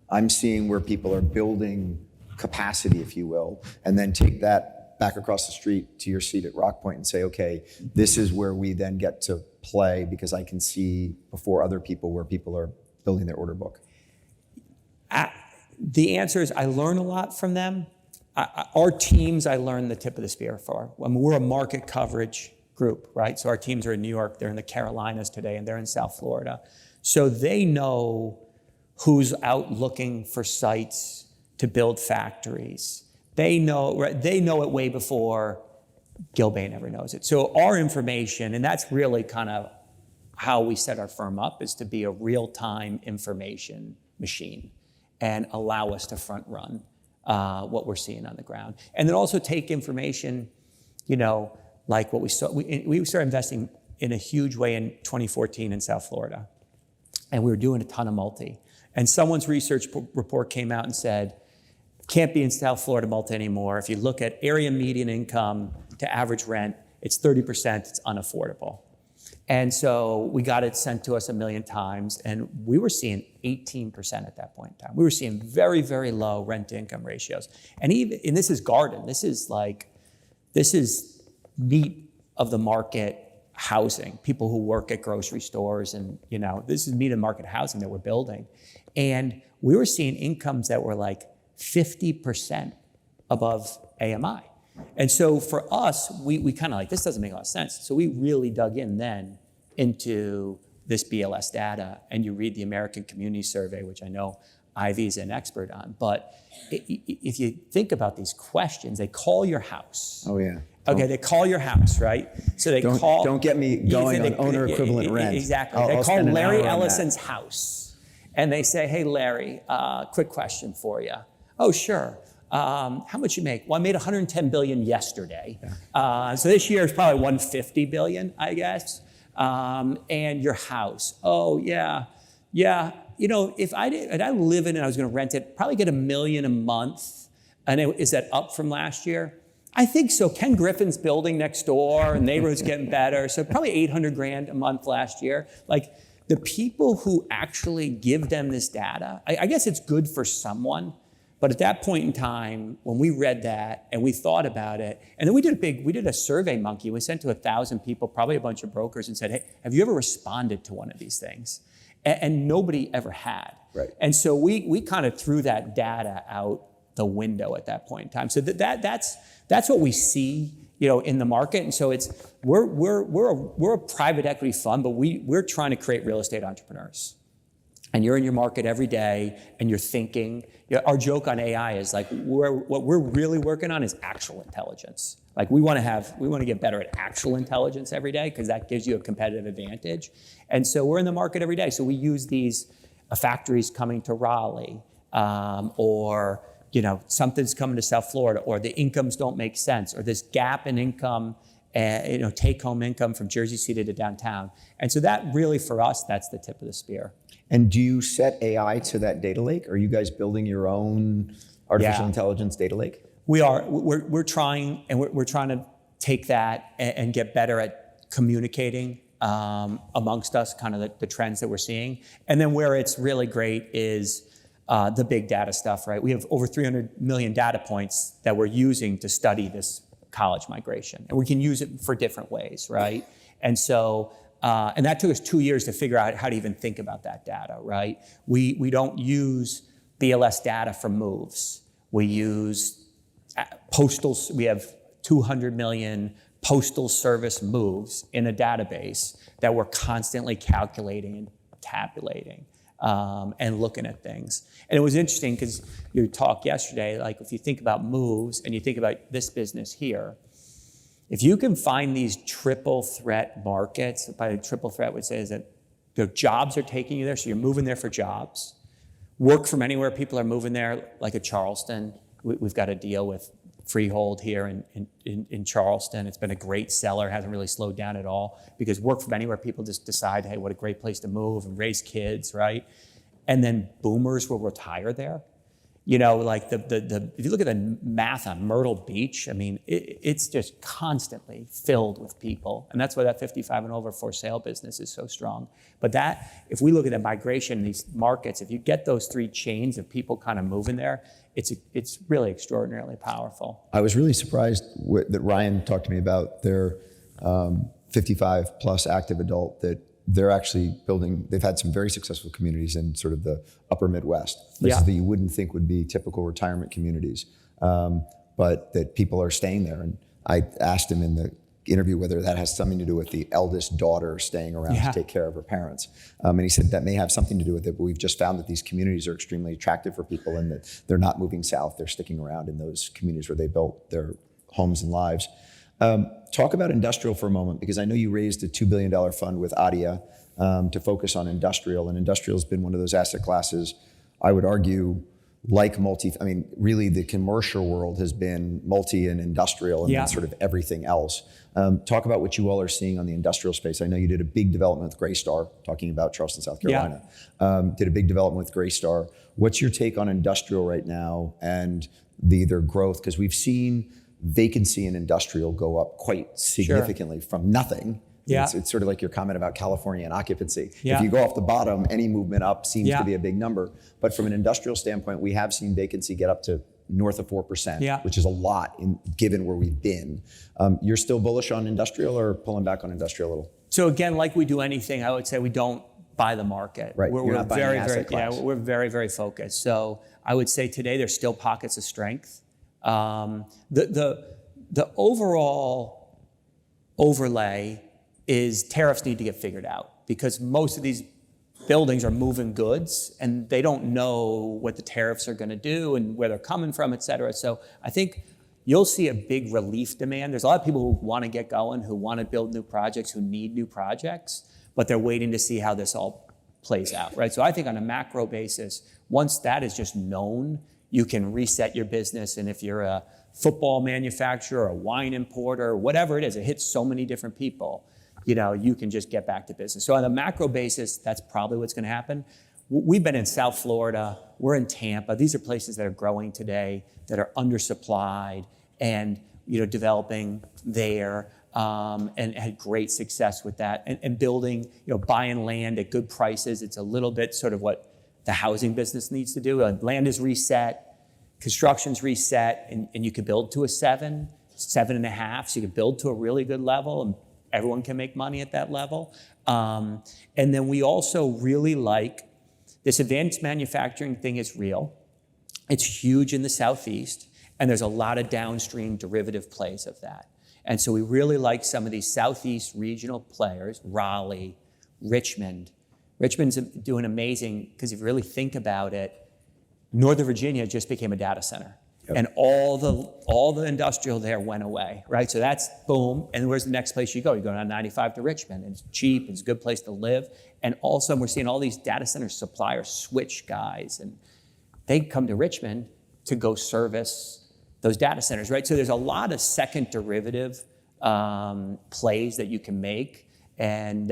I'm seeing where people are building capacity, if you will, and then take that back across the street to your seat at Rockpoint and say, okay, this is where we then get to play because I can see before other people where people are building their order book?
The answer is I learn a lot from them. Our teams, I learn the tip of the spear for. I mean, we're a market coverage group, right? So our teams are in New York, they're in the Carolinas today, and they're in South Florida. So they know who's out looking for sites to build factories. They know it way before Gilbane ever knows it. So our information, and that's really kind of how we set our firm up, is to be a real-time information machine and allow us to front run what we're seeing on the ground. And then also take information, like what we saw. We started investing in a huge way in 2014 in South Florida. And we were doing a ton of multi. And someone's research report came out and said, can't be in South Florida multi anymore. If you look at area median income to average rent, it's 30%, it's unaffordable. And so we got it sent to us a million times, and we were seeing 18% at that point in time. We were seeing very, very low rent to income ratios. And this is garden. This is meat of the market housing, people who work at grocery stores, and this is meat of market housing that we're building. And we were seeing incomes that were like 50% above AMI. And so for us, we kind of like, this doesn't make a lot of sense. So we really dug in then into this BLS data, and you read the American Community Survey, which I know Ivy's an expert on. But if you think about these questions, they call your house.
Oh, yeah.
Okay, they call your house, right? So they call.
Don't get me going on owner equivalent rent.
Exactly. They call Larry Ellison's house, and they say, "Hey, Larry, quick question for you." Oh, sure. How much you make? Well, I made 110 billion yesterday. Yeah. So this year is probably 150 billion, I guess. And your house? Oh, yeah. If I live in it, I was going to rent it, probably get $1 million a month. And is that up from last year? I think so. Ken Griffin's building next door, and neighborhood's getting better. So probably 800 grand a month last year. Like the people who actually give them this data, I guess it's good for someone. But at that point in time, when we read that and we thought about it, and then we did a survey monkey. We sent to 1,000 people, probably a bunch of brokers, and said, hey, have you ever responded to one of these things? And nobody ever had. Right. And so we kind of threw that data out the window at that point in time. So that's what we see, in the market. And so we're a private equity fund, but we're trying to create real estate entrepreneurs. And you're in your market every day, and you're thinking. Our joke on AI is like what we're really working on is actual intelligence. Like we want to get better at actual intelligence every day because that gives you a competitive advantage. And so we're in the market every day. So we use these factories coming to Raleigh, or something's coming to South Florida, or the incomes don't make sense, or this gap in income, take-home income from Jersey City to downtown. And so that really, for us, that's the tip of the spear.
And do you set AI to that data lake? Are you guys building your own artificial intelligence data lake?
We are. We're trying, and we're trying to take that and get better at communicating amongst us, kind of the trends that we're seeing. And then where it's really great is the big data stuff, right? We have over 300 million data points that we're using to study this college migration. And we can use it for different ways, right? And so, and that took us 2 years to figure out how to even think about that data, right? We don't use BLS data for moves. We use we have 200 million postal service moves in a database that we're constantly calculating and tabulating and looking at things. And it was interesting because your talk yesterday, like if you think about moves and you think about this business here, if you can find these triple threat markets, by triple threat would say is that jobs are taking you there, so you're moving there for jobs. Work from anywhere, people are moving there, like at Charleston. We've got a deal with Freehold here in Charleston. It's been a great seller, hasn't really slowed down at all, because work from anywhere, people just decide, hey, what a great place to move and raise kids, right? And then boomers will retire there. You know, like if you look at the math on Myrtle Beach, I mean, it's just constantly filled with people. And that's why that 55 and over for sale business is so strong. But if we look at the migration in these markets, if you get those three chains of people kind of moving there, it's really extraordinarily powerful.
I was really surprised that Ryan talked to me about their 55 plus active adult, that they're actually building, they've had some very successful communities in sort of the upper Midwest, places that you wouldn't think would be typical retirement communities, but that people are staying there. And I asked him in the interview whether that has something to do with the eldest daughter staying around to take care of her parents. And he said that may have something to do with it, but we've just found that these communities are extremely attractive for people and that they're not moving south, they're sticking around in those communities where they built their homes and lives. Talk about industrial for a moment, because I know you raised a $2 billion fund with ADIA to focus on industrial, and industrial has been one of those asset classes, I would argue, like really the commercial world has been multi and industrial and then sort of everything else. Talk about what you all are seeing on the industrial space. I know you did a big development with Greystar, talking about Charleston, South Carolina. Did a big development with Greystar. What's your take on industrial right now and their growth? Because we've seen vacancy in industrial go up quite significantly from nothing. It's sort of like your comment about California and occupancy. If you go off the bottom, any movement up seems to be a big number. But from an industrial standpoint, we have seen vacancy get up to north of 4%, which is a lot given where we've been. You're still bullish on industrial or pulling back on industrial a little?
So again, like we do anything, I would say we don't buy the market.
Right,
we're
not buying
very,
the asset class.
we're very, very focused. So I would say today there's still pockets of strength. The overall overlay is tariffs need to get figured out, because most of these buildings are moving goods and they don't know what the tariffs are going to do and where they're coming from, et cetera. So I think you'll see a big relief demand. There's a lot of people who want to get going, who want to build new projects, who need new projects, but they're waiting to see how this all plays out, right? So I think on a macro basis, once that is just known, you can reset your business. And if you're a football manufacturer, a wine importer, whatever it is, it hits so many different people, you can just get back to business. So on a macro basis, that's probably what's going to happen. We've been in South Florida, we're in Tampa. These are places that are growing today, that are undersupplied and developing there, and had great success with that, and building, buying land at good prices. It's a little bit sort of what the housing business needs to do. Land is reset, construction's reset, and you can build to a 7.5, so you can build to a really good level, and everyone can make money at that level. And then we also really like this advanced manufacturing thing is real. It's huge in the Southeast, and there's a lot of downstream derivative plays of that. And so we really like some of these Southeast regional players, Raleigh, Richmond. Richmond's doing amazing, because if you really think about it, Northern Virginia just became a data center. And all the industrial there went away, right? So that's boom. And where's the next place you go? You go down 95 to Richmond. It's cheap, it's a good place to live. And also we're seeing all these data center suppliers, switch guys, and they come to Richmond to go service those data centers, right? So there's a lot of second derivative plays that you can make, and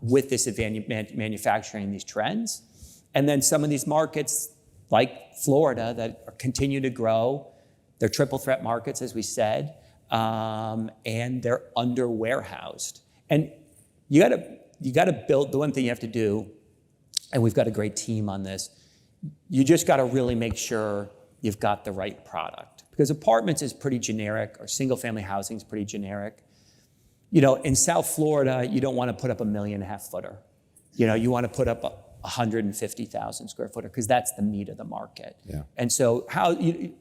with this advanced manufacturing, these trends. And then some of these markets like Florida that continue to grow, they're triple threat markets, as we said, and they're under warehoused. And you gotta build, the one thing you have to do, and we've got a great team on this, you just gotta really make sure you've got the right product. Because apartments is pretty generic, or single family housing is pretty generic. In South Florida, you don't want to put up 1.5 million footer. You want to put up a 150,000 square footer, because that's the meat of the market. And so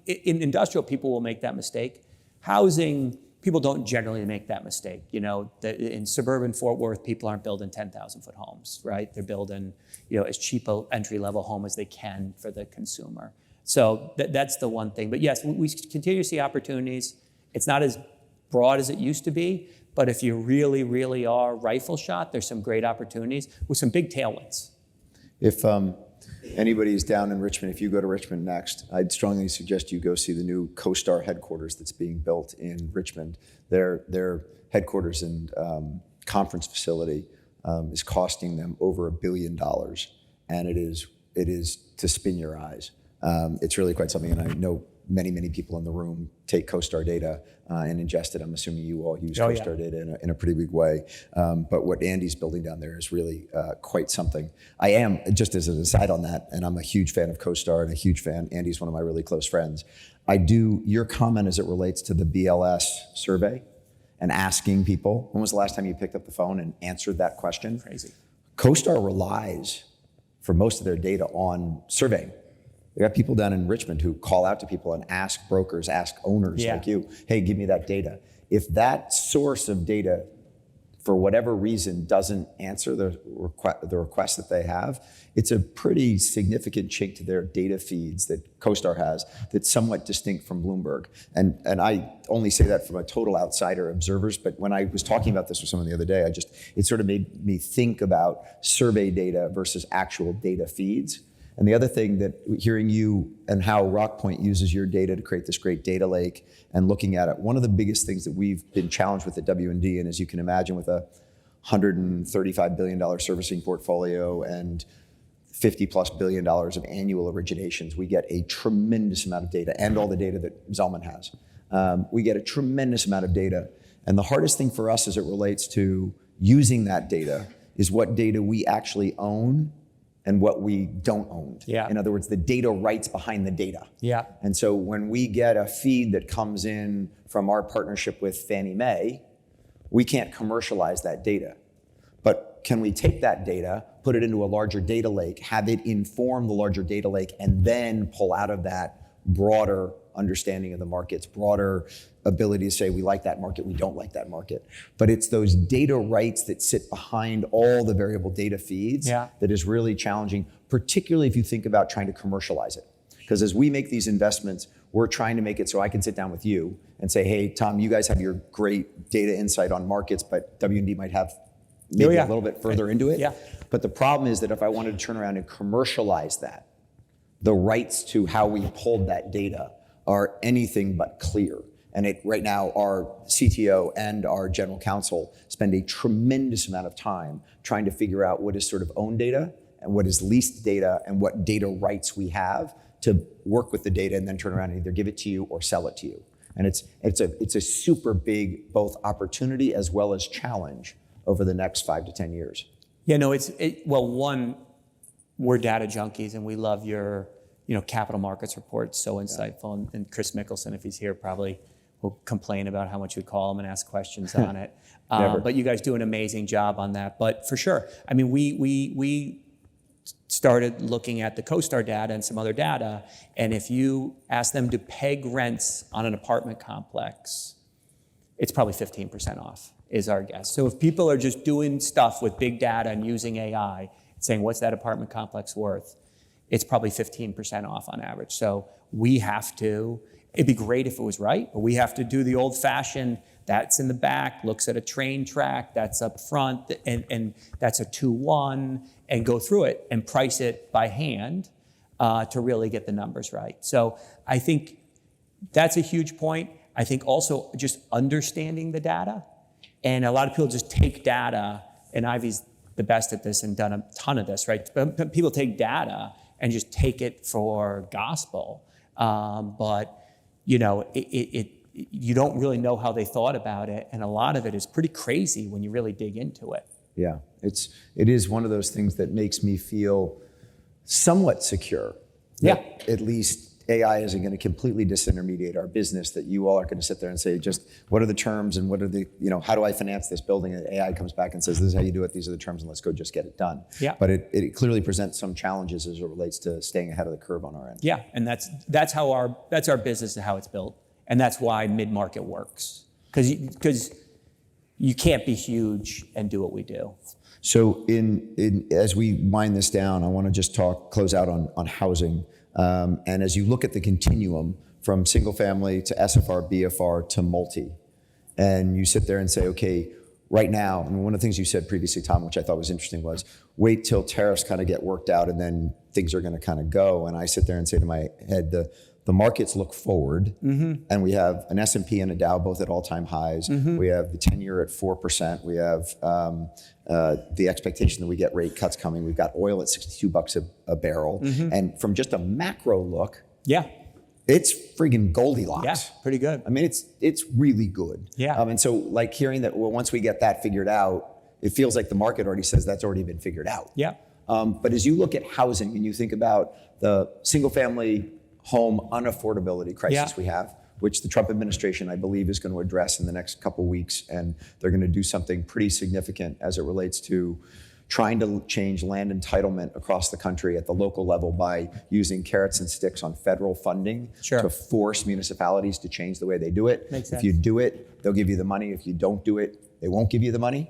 in industrial, people will make that mistake. Housing, people don't generally make that mistake. In suburban Fort Worth, people aren't building 10,000-foot homes, right? They're building, as cheap a entry-level home as they can for the consumer. So that's the one thing. But yes, we continue to see opportunities. It's not as broad as it used to be, but if you really, really are rifle shot, there's some great opportunities with some big tailwinds.
If anybody's down in Richmond, if you go to Richmond next, I'd strongly suggest you go see the new CoStar headquarters that's being built in Richmond. Their headquarters and conference facility is costing them over $1 billion, and it is to spin your eyes. It's really quite something, and I know many people in the room take CoStar data and ingest it. I'm assuming you all use CoStar data in a pretty big way. But what Andy's building down there is really quite something. I am, just as an aside on that, and I'm a huge fan of CoStar and a huge fan, Andy's one of my really close friends. Your comment as it relates to the BLS survey and asking people, when was the last time you picked up the phone and answered that question?
Crazy.
CoStar relies for most of their data on surveying. They got people down in Richmond who call out to people and ask brokers, ask owners like you, hey, give me that data. If that source of data, for whatever reason, doesn't answer the request that they have, it's a pretty significant chink to their data feeds that CoStar has that's somewhat distinct from Bloomberg. And I only say that from a total outsider observers, but when I was talking about this with someone the other day, it sort of made me think about survey data versus actual data feeds. And the other thing that hearing you and how Rockpoint uses your data to create this great data lake and looking at it, one of the biggest things that we've been challenged with at W&D, and as you can imagine with a $135 billion servicing portfolio and $50+ billion of annual originations, we get a tremendous amount of data and all the data that Zelman has. We get a tremendous amount of data. And the hardest thing for us as it relates to using that data is what data we actually own and what we don't own.
Yeah.
In other words, the data rights behind the data.
Yeah.
And so when we get a feed that comes in from our partnership with Fannie Mae, we can't commercialize that data. But can we take that data, put it into a larger data lake, have it inform the larger data lake, and then pull out of that broader understanding of the markets, broader ability to say we like that market, we don't like that market. But it's those data rights that sit behind all the variable data feeds that is really challenging, particularly if you think about trying to commercialize it. Because as we make these investments, we're trying to make it so I can sit down with you and say, hey, Tom, you guys have your great data insight on markets, but W&D might have maybe a little bit further into it.
Yeah.
But the problem is that if I wanted to turn around and commercialize that, the rights to how we pulled that data are anything but clear. And right now, our CTO and our general counsel spend a tremendous amount of time trying to figure out what is sort of owned data and what is leased data and what data rights we have to work with the data and then turn around and either give it to you or sell it to you. And it's a super big both opportunity as well as challenge over the next 5 to 10 years.
Yeah, no, well, one, we're data junkies and we love your capital markets reports, so insightful. And Chris Mickelson, if he's here, probably will complain about how much we call him and ask questions on it. But you guys do an amazing job on that. But for sure, I mean, we started looking at the CoStar data and some other data, and if you ask them to peg rents on an apartment complex, it's probably 15% off, is our guess. So if people are just doing stuff with big data and using AI, saying what's that apartment complex worth, it's probably 15% off on average. So we have to, it'd be great if it was right, but we have to do the old fashioned, that's in the back, looks at a train track, that's up front, and that's a 2-1, and go through it and price it by hand to really get the numbers right. So I think that's a huge point. I think also just understanding the data. And a lot of people just take data, and Ivy's the best at this and done a ton of this, right? But people take data and just take it for gospel. But you don't really know how they thought about it, and a lot of it is pretty crazy when you really dig into it.
Yeah, it is one of those things that makes me feel somewhat secure.
Yeah.
At least AI isn't going to completely disintermediate our business, that you all are going to sit there and say, just what are the terms and what are the, how do I finance this building? And AI comes back and says, this is how you do it, these are the terms, and let's go just get it done.
Yeah.
But it clearly presents some challenges as it relates to staying ahead of the curve on our end.
Yeah, and that's our business and how it's built. And that's why mid-market works. because you can't be huge and do what we do.
So as we wind this down, I want to just close out on housing. And as you look at the continuum from single family to SFR, BFR to multi, and you sit there and say, okay, right now, I mean, one of the things you said previously, Tom, which I thought was interesting, was wait till tariffs kind of get worked out and then things are going to kind of go. And I sit there and say to my head, the markets look forward, and we have an S&P and a Dow both at all-time highs. We have the 10-year at 4%. We have the expectation that we get rate cuts coming. We've got oil at $62 a barrel. And from just a macro look, it's friggin' Goldilocks.
Yeah, pretty good.
I mean, it's really good.
Yeah.
And so like hearing that, well, once we get that figured out, it feels like the market already says that's already been figured out.
Yeah.
But as you look at housing and you think about the single family home unaffordability crisis we have, which the Trump administration, I believe, is going to address in the next couple of weeks, and they're going to do something pretty significant as it relates to trying to change land entitlement across the country at the local level by using carrots and sticks on federal funding to force municipalities to change the way they do it.
Makes sense.
If you do it, they'll give you the money. If you don't do it, they won't give you the money.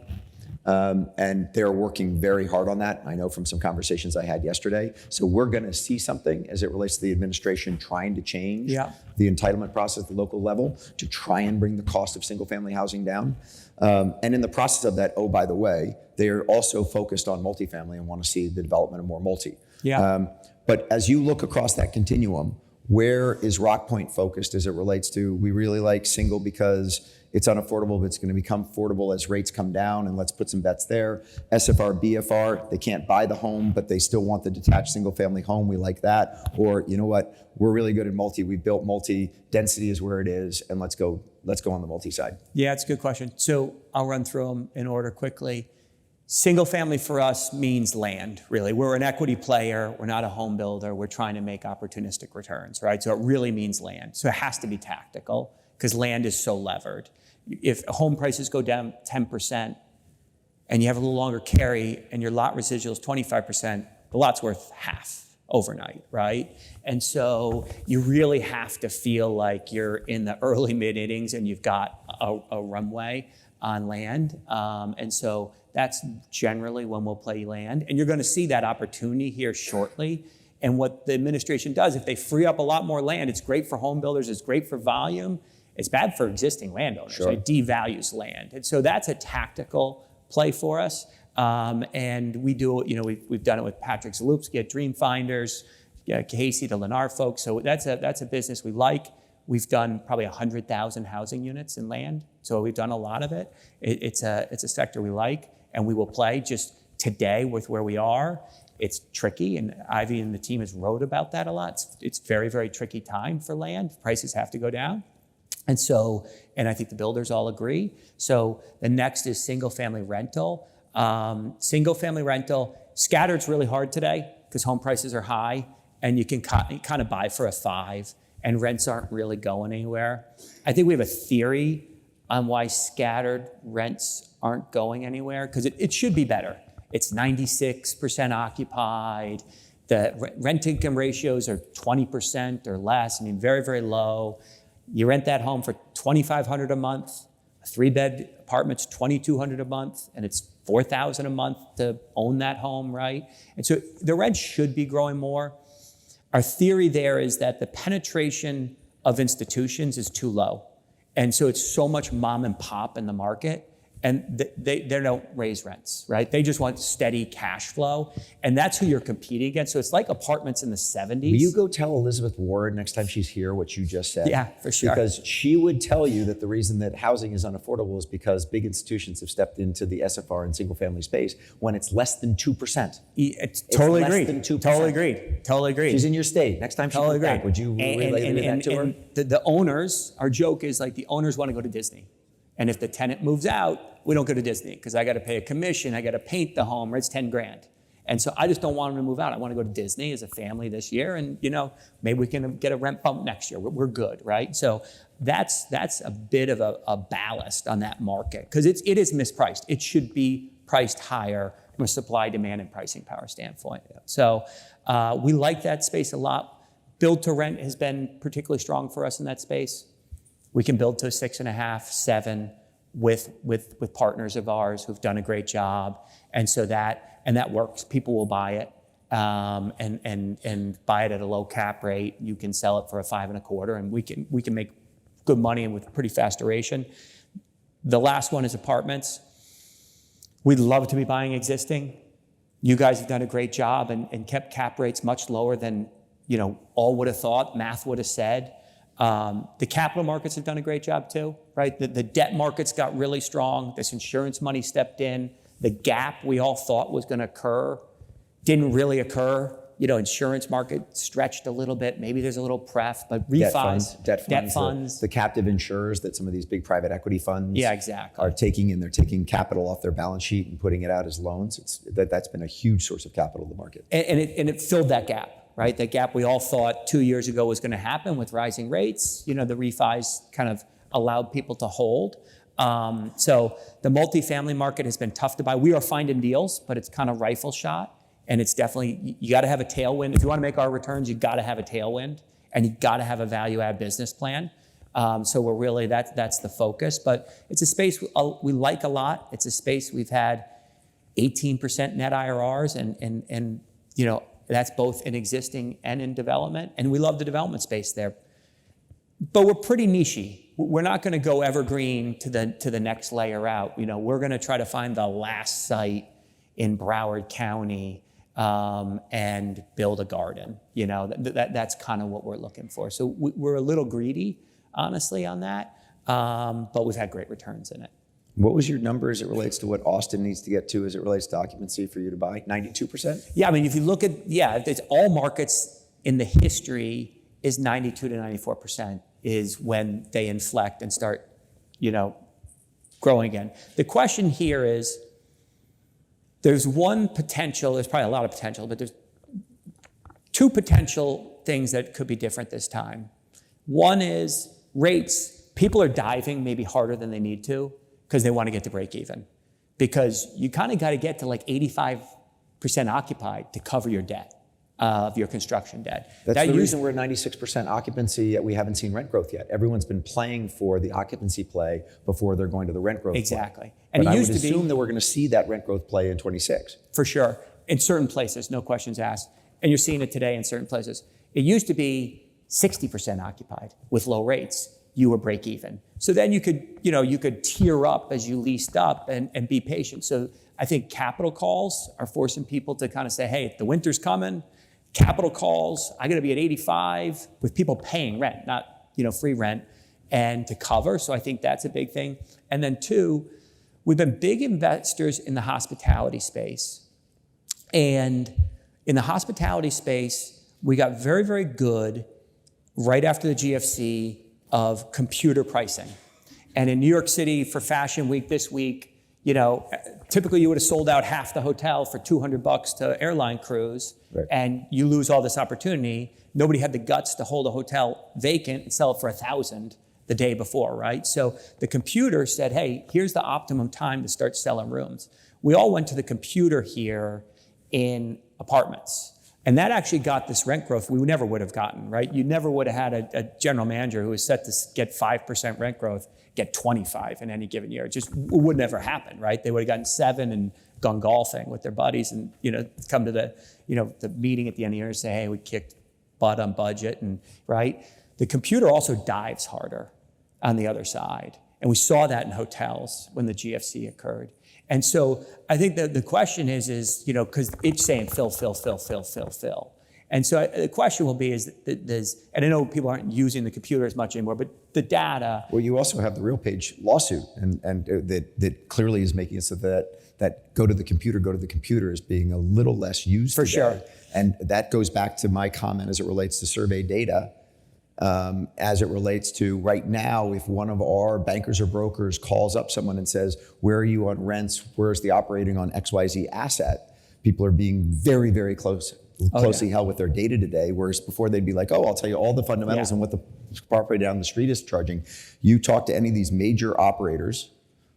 And they're working very hard on that. I know from some conversations I had yesterday. So we're going to see something as it relates to the administration trying to change the entitlement process at the local level to try and bring the cost of single family housing down. And in the process of that, oh, by the way, they're also focused on multifamily and want to see the development of more multi. But as you look across that continuum, where is Rockpoint focused as it relates to, we really like single because it's unaffordable, but it's going to become affordable as rates come down, and let's put some bets there. SFR, BFR, they can't buy the home, but they still want the detached single family home. We like that. Or, you know what, we're really good at multi. We built multi. Density is where it is, and let's go on the multi side.
Yeah, it's a good question. So I'll run through them in order quickly. Single family for us means land, really. We're an equity player. We're not a home builder. We're trying to make opportunistic returns, right? So it really means land. So it has to be tactical because land is so levered. If home prices go down 10% and you have a little longer carry and your lot residual is 25%, the lot's worth half overnight, right? And so you really have to feel like you're in the early mid innings and you've got a runway on land. And so that's generally when we'll play land. And you're going to see that opportunity here shortly. And what the administration does, if they free up a lot more land, it's great for home builders, it's great for volume. It's bad for existing landowners. It devalues land. And so that's a tactical play for us. And we do, we've done it with Patrick Zalupski at Dream Finders, Casey, the Lennar folks. So that's a business we like. We've done probably 100,000 housing units in land. So we've done a lot of it. It's a sector we like, and we will play. Just today with where we are, it's tricky, and Ivy and the team has wrote about that a lot. It's very, very tricky time for land. Prices have to go down. And so, and I think the builders all agree. So the next is single family rental. Single family rental, scattered's really hard today because home prices are high and you can kind of buy for a 5 and rents aren't really going anywhere. I think we have a theory on why scattered rents aren't going anywhere because it should be better. It's 96% occupied. The rent income ratios are 20% or less. I mean, very, very low. You rent that home for $2,500 a month. A 3-bed apartment's $2,200 a month, and it's $4,000 a month to own that home, right? And so the rent should be growing more. Our theory there is that the penetration of institutions is too low. And so it's so much mom and pop in the market, and they don't raise rents, right? They just want steady cash flow, and that's who you're competing against. So it's like apartments in the 70s.
Will you go tell Elizabeth Ward next time she's here what you just said?
Yeah, for sure.
Because she would tell you that the reason that housing is unaffordable is because big institutions have stepped into the SFR and single family space when it's less than 2%.
Totally
less
agreed.
than 2%.
Totally agreed.
She's in your state. Next time she comes back, would you relay that to her?
The owners, our joke is like the owners want to go to Disney. And if the tenant moves out, we don't go to Disney because I got to pay a commission. I got to paint the home. It's $10,000. And so I just don't want them to move out. I want to go to Disney as a family this year. And, maybe we can get a rent bump next year. We're good, right? So that's a bit of a ballast on that market because it is mispriced. It should be priced higher from a supply, demand, and pricing power standpoint. So we like that space a lot. Build to rent has been particularly strong for us in that space. We can build to a 6.5, 7 with partners of ours who've done a great job. And so that works. People will buy it and buy it at a low cap rate. You can sell it for a 5.25, and we can make good money and with pretty fast duration. The last one is apartments. We'd love to be buying existing. You guys have done a great job and kept cap rates much lower than all would have thought, math would have said. The capital markets have done a great job too, right? The debt markets got really strong. This insurance money stepped in. The gap we all thought was going to occur didn't really occur. Insurance market stretched a little bit. Maybe there's a little pref, but refis, debt funds.
The captive insurers that some of these big private equity funds are taking, and they're taking capital off their balance sheet and putting it out as loans. That's been a huge source of capital in the market. And
it filled that gap, right? That gap we all thought 2 years ago was going to happen with rising rates. The refis kind of allowed people to hold. So the multifamily market has been tough to buy. We are finding deals, but it's kind of rifle shot. And it's definitely, you got to have a tailwind. If you want to make our returns, you got to have a tailwind, and you got to have a value add business plan. So we're really, that's the focus. But it's a space we like a lot. It's a space we've had 18% net IRRs, and that's both in existing and in development. And we love the development space there. But we're pretty niche-y. We're not going to go evergreen to the next layer out. We're going to try to find the last site in Broward County and build a garden. That's kind of what we're looking for. So we're a little greedy, honestly, on that, but we've had great returns in it.
What was your number as it relates to what Austin needs to get to as it relates to occupancy for you to buy? 92%?
Yeah, I mean, if you look at, it's all markets in the history is 92 to 94% is when they inflect and start, growing again. The question here is, there's one potential, there's probably a lot of potential, but there's two potential things that could be different this time. One is rates. People are diving maybe harder than they need to because they want to get to break even. Because you kind of got to get to like 85% occupied to cover your debt, of your construction debt.
That's the reason we're at 96% occupancy, yet we haven't seen rent growth yet. Everyone's been playing for the occupancy play before they're going to the rent growth
Exactly.
play.
And
but
it
I
used
would
to
assume
be,
that we're going to see that rent growth play in 26.
For sure. In certain places, no questions asked. And you're seeing it today in certain places. It used to be 60% occupied with low rates. You were break even. So then you could tier up as you leased up and be patient. So I think capital calls are forcing people to kind of say, hey, the winter's coming, capital calls, I got to be at 85 with people paying rent, not free rent, and to cover. So I think that's a big thing. And then two, we've been big investors in the hospitality space. And in the hospitality space, we got very, very good right after the GFC of computer pricing. And in New York City for Fashion Week this week, typically you would have sold out half the hotel for $200 to airline crews, right, and you lose all this opportunity. Nobody had the guts to hold a hotel vacant and sell it for $1,000 the day before, right? So the computer said, hey, here's the optimum time to start selling rooms. We all went to the computer here in apartments. And that actually got this rent growth we never would have gotten, right? You never would have had a general manager who was set to get 5% rent growth, get 25 in any given year. It just would never happen, right? They would have gotten 7 and gone golfing with their buddies and, come to the meeting at the end of the year and say, hey, we kicked butt on budget, and right? The computer also dives harder on the other side. And we saw that in hotels when the GFC occurred. And so I think that the question is because it's saying fill. And so the question will be and I know people aren't using the computer as much anymore, but the data.
Well, you also have the RealPage lawsuit, and that clearly is making it so that go to the computer is being a little less used
for
today.
Sure.
And that goes back to my comment as it relates to survey data. As it relates to right now, if one of our bankers or brokers calls up someone and says, where are you on rents? Where's the operating on XYZ asset? People are being very, very closely held with their data today, whereas before they'd be like, oh, I'll tell you all the fundamentals and what the property down the street is charging. You talk to any of these major operators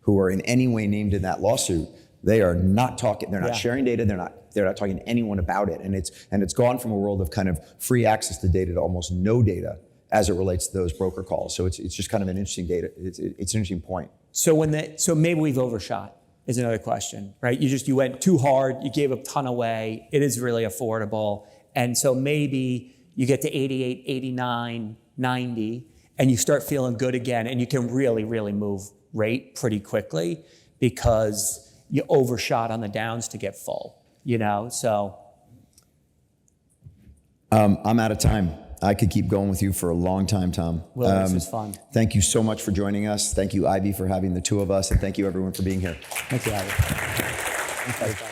who are in any way named in that lawsuit, they are not talking, they're not sharing data, they're not talking to anyone about it. And it's gone from a world of kind of free access to data to almost no data. as it relates to those broker calls. So it's just kind of an interesting data. It's an interesting point.
So so maybe we've overshot is another question, right? You went too hard, you gave a ton away, it is really affordable. And so maybe you get to 88, 89, 90, and you start feeling good again, and you can really, really move rate pretty quickly because you overshot on the downs to get full, so.
I'm out of time. I could keep going with you for a long time, Tom.
Well, this is fun.
Thank you so much for joining us. Thank you, Ivy, for having the two of us, and thank you, everyone, for being here.
Thank you, Ivy. Thanks,